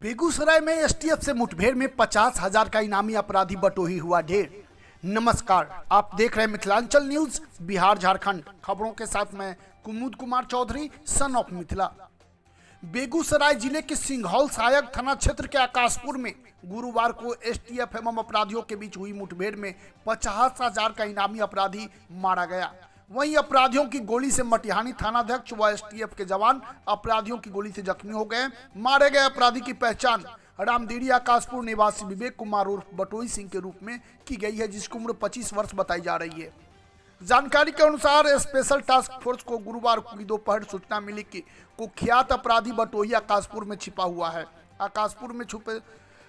बेगूसराय में एसटीएफ से मुठभेड़ में 50,000 का इनामी अपराधी बटोही हुआ ढेर। नमस्कार, आप देख रहे हैं मिथिलांचल न्यूज बिहार झारखंड। खबरों के साथ मैं कुमुद कुमार चौधरी, सन ऑफ मिथिला। बेगूसराय जिले के सिंघौल सहायक थाना क्षेत्र के आकाशपुर में गुरुवार को एसटीएफ एवं अपराधियों के बीच हुई मुठभेड़ में 50,000 का इनामी अपराधी मारा गया। वहीं अपराधियों की गोली से मटिहानी थानाध्यक्ष व एसटीएफ के जवान अपराधियों की गोली से जख्मी हो गए। मारे गए अपराधी की पहचान रामदीरी आकाशपुर निवासी विवेक कुमार उर्फ बटोही सिंह के रूप में की गई है, जिसकी उम्र 25 वर्ष बताई जा रही है। जानकारी के अनुसार स्पेशल टास्क फोर्स को गुरुवार की दोपहर सूचना मिली कि कुख्यात अपराधी बटोही आकाशपुर में छिपा हुआ है। आकाशपुर में छुपे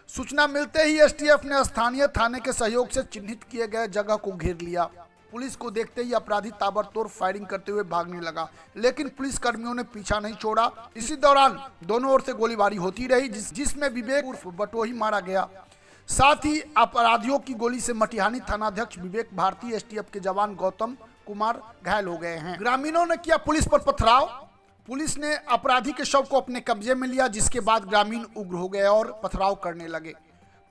सूचना मिलते ही एसटीएफ ने स्थानीय थाने के सहयोग से चिन्हित किए गए जगह को घेर लिया। पुलिस को देखते ही अपराधी ताबड़तोड़ फायरिंग करते हुए भागने लगा, लेकिन पुलिस कर्मियों ने पीछा नहीं छोड़ा। इसी दौरान दोनों ओर से गोलीबारी होती रही, जिसमें विवेक उर्फ बटोही मारा गया। साथ ही अपराधियों की गोली से मटिहानी थानाध्यक्ष विवेक भारती, एसटीएफ के जवान गौतम कुमार घायल हो गए हैं। ग्रामीणों ने किया पुलिस पर पथराव। पुलिस ने अपराधी के शव को अपने कब्जे में लिया, जिसके बाद ग्रामीण उग्र हो गए और पथराव करने लगे।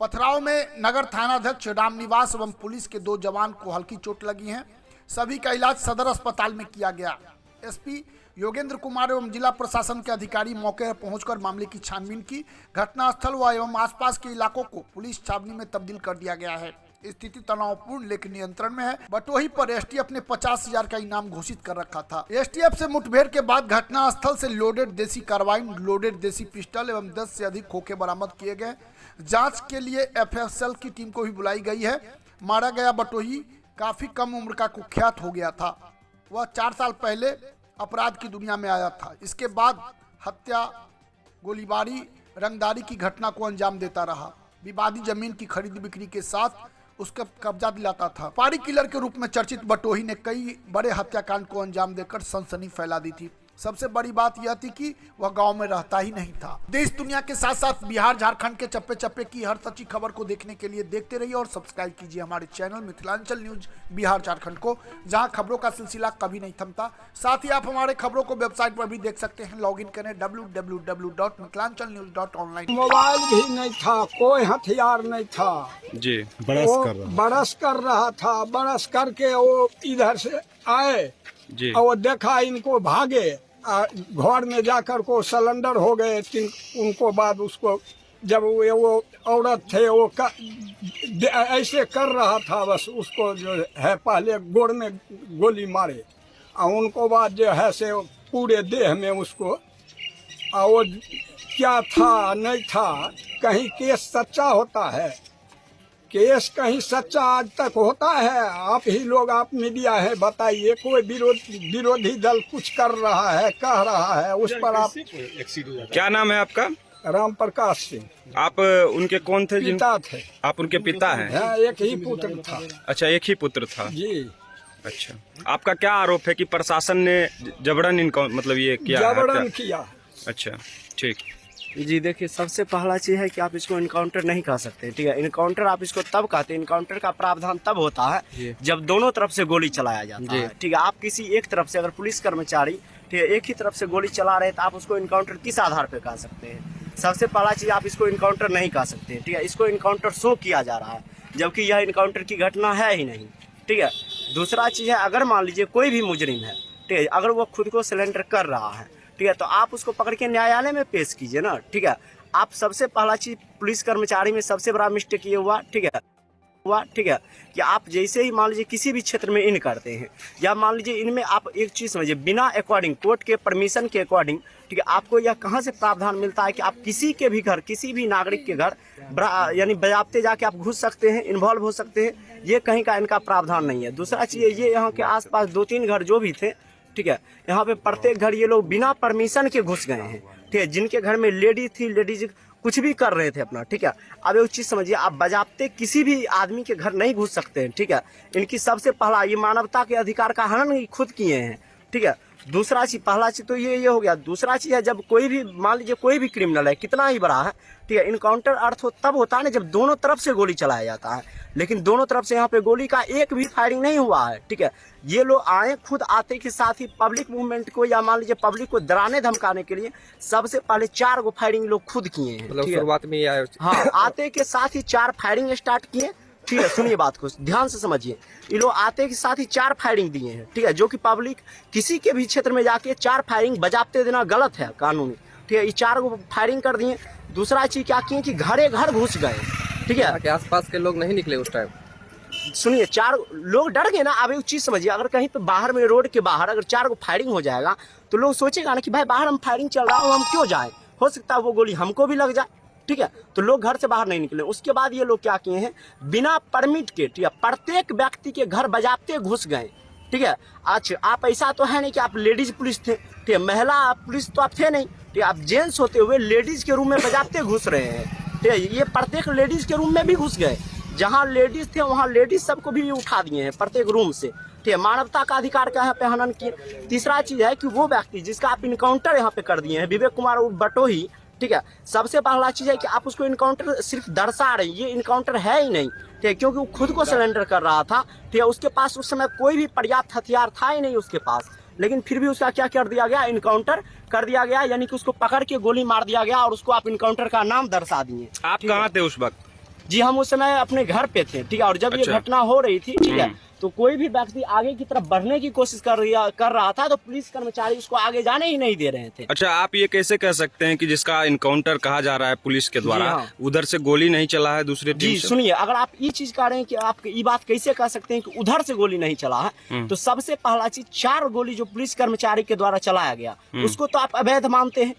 पथराव में नगर थानाध्यक्ष रामनिवास एवं पुलिस के 2 जवान को हल्की चोट लगी है। सभी का इलाज सदर अस्पताल में किया गया। एसपी योगेंद्र कुमार एवं जिला प्रशासन के अधिकारी मौके पर पहुंचकर मामले की छानबीन की। घटनास्थल व एवं आसपास के इलाकों को पुलिस छावनी में तब्दील कर दिया गया है। स्थिति तनावपूर्ण लेकिन नियंत्रण में है। बटोही पर एसटीएफ ने 50,000 का इनाम घोषित कर रखा था। एसटीएफ से मुठभेड़ के बाद घटनास्थल से लोडेड देसी कार्बाइन, लोडेड देसी पिस्टल एवं 10 से अधिक खोखे बरामद किए गए। जांच के लिए एफएसएल की टीम को भी बुलाई गई है। मारा गया बटोही काफी कम उम्र का कुख्यात हो गया था। वह 4 साल पहले अपराध की दुनिया में आया था। इसके बाद हत्या, गोलीबारी, रंगदारी की घटना को अंजाम देता रहा। विवादी जमीन की खरीद बिक्री के साथ उसका कब्जा दिलाता था। पारी किलर के रूप में चर्चित बटोही ने कई बड़े हत्याकांड को अंजाम देकर सनसनी फैला दी थी। सबसे बड़ी बात यह थी कि वह गांव में रहता ही नहीं था। देश दुनिया के साथ साथ बिहार झारखंड के चप्पे चप्पे की हर सच्ची खबर को देखने के लिए देखते रहिए और सब्सक्राइब कीजिए हमारे चैनल मिथिलांचल न्यूज बिहार झारखंड को, जहां खबरों का सिलसिला कभी नहीं थमता। साथ ही आप हमारे खबरों को वेबसाइट पर भी देख सकते हैं। लॉग इन करें www.mithilanchalnews.online। मोबाइल भी नहीं था, कोई हथियार नहीं था जी। बरस कर रहा था। बरस करके वो इधर से आए जी और वो देखा इनको भागे। घर में जाकर को सिलेंडर हो गए। उनको बाद उसको जब वो औरत थे वो ऐसे कर रहा था, बस उसको जो है पहले गोड़ में गोली मारे और उनको बाद जो है से पूरे देह में उसको। और वो क्या था नहीं था, कहीं केस सच्चा होता है, केस कहीं सच्चा आज तक होता है? आप ही लोग, आप मीडिया है, बताइए। कोई विरोधी दल कुछ कर रहा है, कह रहा है, उस पर आप। क्या नाम है आपका? राम प्रकाश सिंह। आप उनके कौन थे? पिता थे। आप उनके पिता हैं? हाँ, एक ही पुत्र था। अच्छा, एक ही पुत्र था जी। अच्छा, आपका क्या आरोप है कि प्रशासन ने जबरन इनको मतलब ये किया? जबरन किया। अच्छा, ठीक जी। देखिए, सबसे पहला चीज़ है कि आप इसको इनकाउंटर नहीं कह सकते, ठीक है। इनकाउंटर आप इसको तब कहते हैं, इनकाउंटर का प्रावधान तब होता है जब दोनों तरफ से गोली चलाया जाता है, ठीक है। आप किसी एक तरफ से, अगर पुलिस कर्मचारी, ठीक है, एक ही तरफ से गोली चला रहे तो आप उसको इनकाउंटर किस आधार पर कह सकते हैं? सबसे पहला चीज़, आप इसको इनकाउंटर नहीं कह सकते, ठीक है। इसको इनकाउंटर शो किया जा रहा है, जबकि यह इनकाउंटर की घटना है ही नहीं, ठीक है। दूसरा चीज़ है, अगर मान लीजिए कोई भी मुजरिम है, ठीक है, अगर वो खुद को सरेंडर कर रहा है, ठीक है, तो आप उसको पकड़ के न्यायालय में पेश कीजिए ना, ठीक है। आप सबसे पहला चीज, पुलिस कर्मचारी में सबसे बड़ा मिस्टेक ये हुआ, ठीक है, कि आप जैसे ही मान लीजिए किसी भी क्षेत्र में इन करते हैं, या मान लीजिए इनमें आप एक चीज समझिए, बिना अकॉर्डिंग कोर्ट के परमिशन के अकॉर्डिंग, ठीक है, आपको यह कहाँ से प्रावधान मिलता है कि आप किसी के भी घर, किसी भी नागरिक के घर यानी बजाबते जाके आप घुस सकते हैं, इन्वॉल्व हो सकते हैं? ये कहीं का इनका प्रावधान नहीं है। दूसरा चीज, ये यहाँ के आसपास 2-3 घर जो भी थे, ठीक है, यहाँ पे प्रत्येक घर ये लोग बिना परमिशन के घुस गए हैं, ठीक है। जिनके घर में लेडी थी, लेडीज कुछ भी कर रहे थे अपना, ठीक है। अब एक चीज समझिए, आप बजाबते किसी भी आदमी के घर नहीं घुस सकते हैं, ठीक है। इनकी सबसे पहला ये मानवता के अधिकार का हनन खुद किए हैं, ठीक है। दूसरा चीज, पहला चीज तो ये हो गया। दूसरा चीज है, जब कोई भी मान लीजिए कोई भी क्रिमिनल है, कितना ही बड़ा है, ठीक है, इनकाउंटर अर्थ तब होता है ना जब दोनों तरफ से गोली चलाया जाता है। लेकिन दोनों तरफ से यहाँ पे गोली का एक भी फायरिंग नहीं हुआ है, ठीक है। ये लोग आए, खुद आते के साथ ही पब्लिक मूवमेंट को या मान लीजिए पब्लिक को डराने धमकाने के लिए सबसे पहले 4 गो फायरिंग लोग खुद किए हैं। मतलब शुरुआत में ही आए। हाँ, आते के साथ ही 4 फायरिंग स्टार्ट किए, ठीक है। सुनिए बात को ध्यान से समझिए, ये लोग आते के साथ ही 4 फायरिंग दिए हैं, ठीक है, जो कि पब्लिक किसी के भी क्षेत्र में जाके 4 फायरिंग बजाते देना गलत है कानूनी, ठीक है। ये 4 गो फायरिंग कर दिए। दूसरा चीज क्या किए कि घरे घर घुस गए, ठीक है। के आसपास के लोग नहीं निकले उस टाइम। सुनिए, 4 लोग डर गए ना। अब एक चीज समझिए, अगर कहीं पे बाहर में, रोड के बाहर अगर 4 गो फायरिंग हो जाएगा तो लोग सोचेगा ना कि भाई बाहर हम फायरिंग चल रहा है, हम क्यों जाए, हो सकता है वो गोली हमको भी लग जाए, ठीक है। तो लोग घर से बाहर नहीं निकले। उसके बाद ये लोग क्या किए हैं, बिना परमिट के, ठीक है, प्रत्येक व्यक्ति के घर बजाते घुस गए, ठीक है। अच्छा, आप ऐसा तो है नहीं कि आप लेडीज पुलिस थे, ठीक है, महिला पुलिस तो आप थे नहीं, ठीक है, आप जेंट्स होते हुए लेडीज के रूम में बजाते घुस रहे हैं, ठीक है। ये प्रत्येक लेडीज के रूम में भी घुस गए, जहाँ लेडीज थे वहाँ लेडीज सबको भी उठा दिए हैं प्रत्येक रूम से, ठीक है। मानवता का अधिकार का यहाँ पे हनन किए। तीसरा चीज है कि वो व्यक्ति जिसका आप इनकाउंटर यहाँ पे कर दिए हैं, विवेक कुमार बटोही, ठीक है, सबसे पहला चीज है कि आप उसको इनकाउंटर सिर्फ दर्शा रहे, ये इनकाउंटर है ही नहीं, ठीक है, क्योंकि वो खुद को सरेंडर कर रहा था, ठीक है। उसके पास उस समय कोई भी पर्याप्त हथियार था ही नहीं उसके पास, लेकिन फिर भी उसका क्या कर दिया गया, इनकाउंटर कर दिया गया, यानी कि उसको पकड़ के गोली मार दिया गया और उसको आप इनकाउंटर का नाम दर्शा दिए। आप कहाँ थे उस वक्त? जी, हम उस समय अपने घर पे थे, ठीक है। और जब ये घटना हो रही थी, ठीक है, तो कोई भी व्यक्ति आगे की तरफ बढ़ने की कोशिश कर रहा था तो पुलिस कर्मचारी उसको आगे जाने ही नहीं दे रहे थे। अच्छा, आप ये कैसे कह सकते हैं कि जिसका इनकाउंटर कहा जा रहा है पुलिस के द्वारा, हाँ। उधर से गोली नहीं चला है दूसरे टीम जी से? सुनिए, अगर आप ये चीज कह रहे हैं कि आप ये बात कैसे कह सकते हैं कि उधर से गोली नहीं चला है, तो सबसे पहला चीज 4 गोली जो पुलिस कर्मचारी के द्वारा चलाया गया उसको तो आप अवैध मानते हैं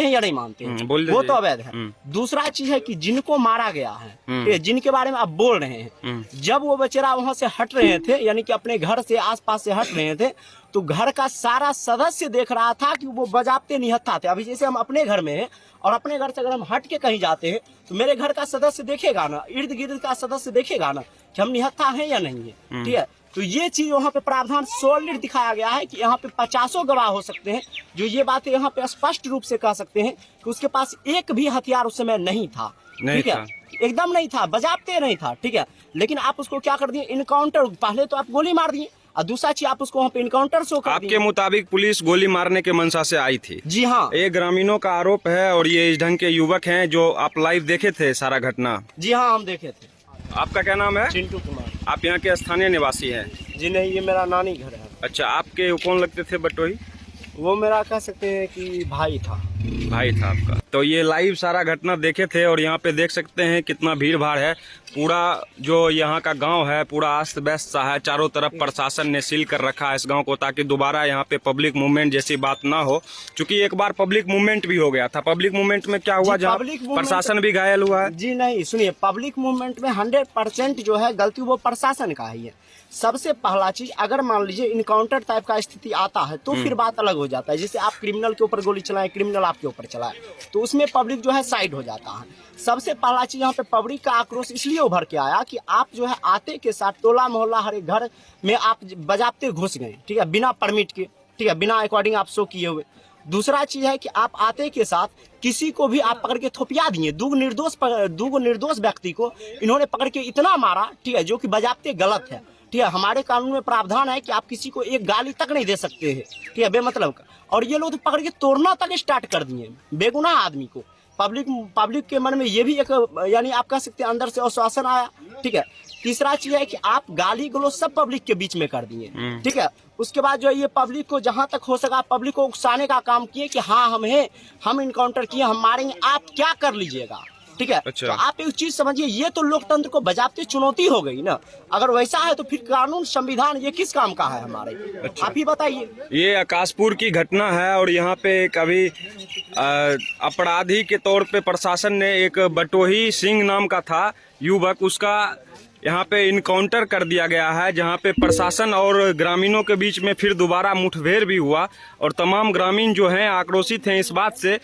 या नहीं मानते हैं? वो तो अवैध है। दूसरा चीज है कि जिनको मारा गया है, जिनके बारे में आप बोल रहे हैं, जब वो बेचारा वहां से हट रहे थे, यानी कि अपने घर से आसपास से हट रहे थे, तो घर का सारा सदस्य देख रहा था कि वो बजाते निहत्था थे। अभी जैसे हम अपने घर में हैं और अपने घर से अगर हम हट के कहीं जाते हैं तो मेरे घर का सदस्य देखेगा ना, इर्द गिर्द का सदस्य देखेगा ना कि हम निहत्था हैं या नहीं है, ठीक है। तो ये चीज वहाँ पे प्रावधान सॉलिड दिखाया गया है कि यहाँ पे 50 गवाह हो सकते हैं जो ये बातें यहाँ पे स्पष्ट रूप से कह सकते हैं कि उसके पास एक भी हथियार उस समय नहीं था, ठीक है, एकदम नहीं था, बजाते नहीं था, ठीक है। लेकिन आप उसको क्या कर दिए, इनकाउंटर, पहले तो आप गोली मार दिए और दूसरा चीज आप उसको वहाँ पे इनकाउंटर शो कर दिए। आपके मुताबिक पुलिस गोली मारने के मंशा से आई थी? जी हाँ। ये ग्रामीणों का आरोप है और ये इस ढंग के युवक हैं जो आप लाइव देखे थे सारा घटना? जी हाँ, हम देखे थे। आपका क्या नाम है? चिंटू कुमार। आप यहाँ के स्थानीय निवासी हैं? जी नहीं, ये मेरा नानी घर है। अच्छा, आपके कौन लगते थे बटोही? वो मेरा कह सकते हैं कि भाई था। भाई था आपका। तो ये लाइव सारा घटना देखे थे और यहाँ पे देख सकते हैं कितना भीड़ भाड़ है। पूरा जो यहाँ का गांव है पूरा अस्त व्यस्त सा है, चारों तरफ प्रशासन ने सील कर रखा है इस गांव को ताकि दोबारा यहाँ पे पब्लिक मूवमेंट जैसी बात ना हो, क्योंकि एक बार पब्लिक मूवमेंट भी हो गया था। पब्लिक मूवमेंट में क्या हुआ, जहाँ प्रशासन भी घायल हुआ है? जी नहीं, सुनिए, पब्लिक मूवमेंट में 100% जो है गलती वो प्रशासन का ही है। सबसे पहला चीज, अगर मान लीजिए इनकाउंटर टाइप का स्थिति आता है तो फिर बात अलग हो जाता है। जैसे आप क्रिमिनल के ऊपर गोली चलाएं, क्रिमिनल आपके ऊपर चलाए, तो उसमें पब्लिक जो है साइड हो जाता है। सबसे पहला चीज यहाँ पे पब्लिक का आक्रोश इसलिए उभर के आया कि आप जो है आते के साथ टोला मोहल्ला हर एक घर में आप बजाते घुस गए, ठीक है, बिना परमिट के, ठीक है, बिना अकॉर्डिंग आप शो किए हुए। दूसरा चीज है कि आप आते के साथ किसी को भी आप पकड़ के थोपिया दिए। दो निर्दोष व्यक्ति को इन्होंने पकड़ के इतना मारा, ठीक है, जो कि बजाते गलत है, ठीक है। हमारे कानून में प्रावधान है कि आप किसी को एक गाली तक नहीं दे सकते हैं, ठीक है, बेमतलब का। और ये लोग तो पकड़ के तोड़ना तक स्टार्ट कर दिए बेगुनाह आदमी को। पब्लिक के मन में ये भी एक, यानी आप कह सकते हैं, अंदर से आश्वासन आया, ठीक है। तीसरा चीज है कि आप गाली गलौज सब पब्लिक के बीच में कर दिए, ठीक है। उसके बाद जो है ये पब्लिक को जहां तक हो सका पब्लिक को उकसाने का काम किए कि हाँ हम हैं, हम इनकाउंटर किए, हम मारेंगे, आप क्या कर लीजिएगा, ठीक है। अच्छा। तो आप एक चीज समझिए, ये तो लोकतंत्र को बजाते चुनौती हो गई ना। अगर वैसा है तो फिर कानून संविधान ये किस काम का है हमारे? अच्छा। आप ही बताइए। ये आकाशपुर की घटना है और यहाँ पे कभी अपराधी के तौर पे प्रशासन ने एक बटोही सिंह नाम का था युवक, उसका यहाँ पे इनकाउंटर कर दिया गया है, जहाँ पे प्रशासन और ग्रामीणों के बीच में फिर दोबारा मुठभेड़ भी हुआ और तमाम ग्रामीण जो हैं आक्रोशित हैं इस बात से